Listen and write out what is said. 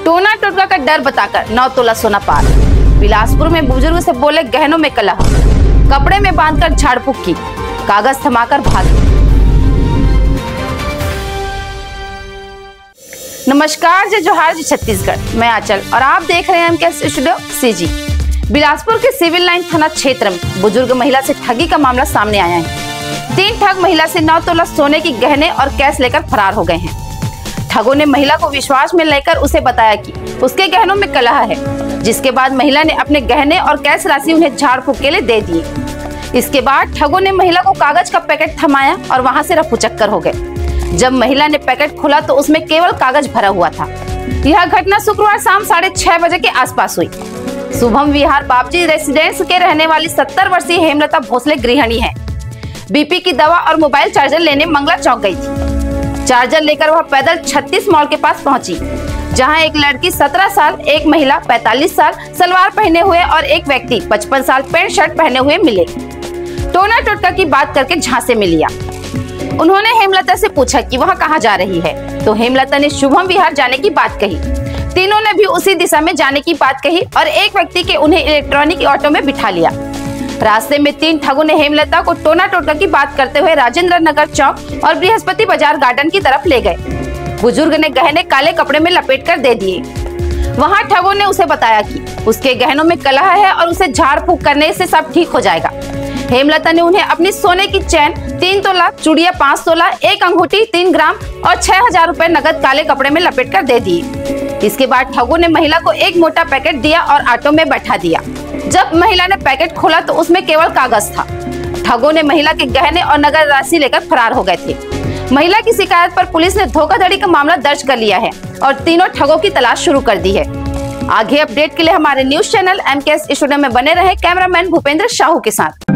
टोना टोटका का डर बताकर 9 तोला सोना पार। बिलासपुर में बुजुर्ग से बोले गहनों में कलह, कपड़े में बांधकर झाड़ फूक की, कागज थमाकर भागे। नमस्कार, जय जोहार, जय छत्तीसगढ़। मैं आंचल और आप देख रहे हैं एमकेएस स्टूडियो सीजी। बिलासपुर के सिविल लाइन थाना क्षेत्र में बुजुर्ग महिला से ठगी का मामला सामने आया है। 3 ठग महिला से 9 तोला सोने की गहने और कैश लेकर फरार हो गए हैं। ठगों ने महिला को विश्वास में लेकर उसे बताया कि उसके गहनों में कलह है, जिसके बाद महिला ने अपने गहने और कैश राशि उन्हें झाड़ फूक के लिए दे दिए। इसके बाद ठगों ने महिला को कागज का पैकेट थमाया और वहां से रफूचक्कर हो गए। जब महिला ने पैकेट खोला तो उसमें केवल कागज भरा हुआ था। यह घटना शुक्रवार शाम 6:30 बजे के आसपास हुई। शुभम विहार बापजी रेसिडेंस के रहने वाली 70 वर्षीय हेमलता भोसले गृहिणी है। बीपी की दवा और मोबाइल चार्जर लेने मंगला चौक गई थी। चार्जर लेकर वह पैदल 36 मॉल के पास पहुंची, जहां एक लड़की 17 साल, एक महिला 45 साल सलवार पहने हुए और एक व्यक्ति 55 साल पैंट शर्ट पहने हुए मिले। टोना टोटका की बात करके झांसे में लिया। उन्होंने हेमलता से पूछा कि वह कहां जा रही है, तो हेमलता ने शुभम विहार जाने की बात कही। तीनों ने भी उसी दिशा में जाने की बात कही और एक व्यक्ति के उन्हें इलेक्ट्रॉनिक ऑटो में बिठा लिया। रास्ते में 3 ठगों ने हेमलता को टोना टोटका की बात करते हुए राजेंद्र नगर चौक और बृहस्पति बाजार गार्डन की तरफ ले गए। बुजुर्ग ने गहने काले कपड़े में लपेट कर दे दिए। वहां ठगों ने उसे बताया कि उसके गहनों में कलह है और उसे झाड़ फूक करने से सब ठीक हो जाएगा। हेमलता ने उन्हें अपनी सोने की चैन 3 तोला, चूड़ियां 5 तोला, 1 अंगूठी 3 ग्राम और 6000 रुपए नगद काले कपड़े में लपेट कर दे दिए। इसके बाद ठगों ने महिला को एक मोटा पैकेट दिया और ऑटो में बैठा दिया। जब महिला ने पैकेट खोला तो उसमें केवल कागज था। ठगों ने महिला के गहने और नगद राशि लेकर फरार हो गए थे। महिला की शिकायत पर पुलिस ने धोखाधड़ी का मामला दर्ज कर लिया है और तीनों ठगों की तलाश शुरू कर दी है। आगे अपडेट के लिए हमारे न्यूज चैनल एमकेएस स्टूडियो में बने रहे। कैमरामैन भूपेंद्र साहू के साथ।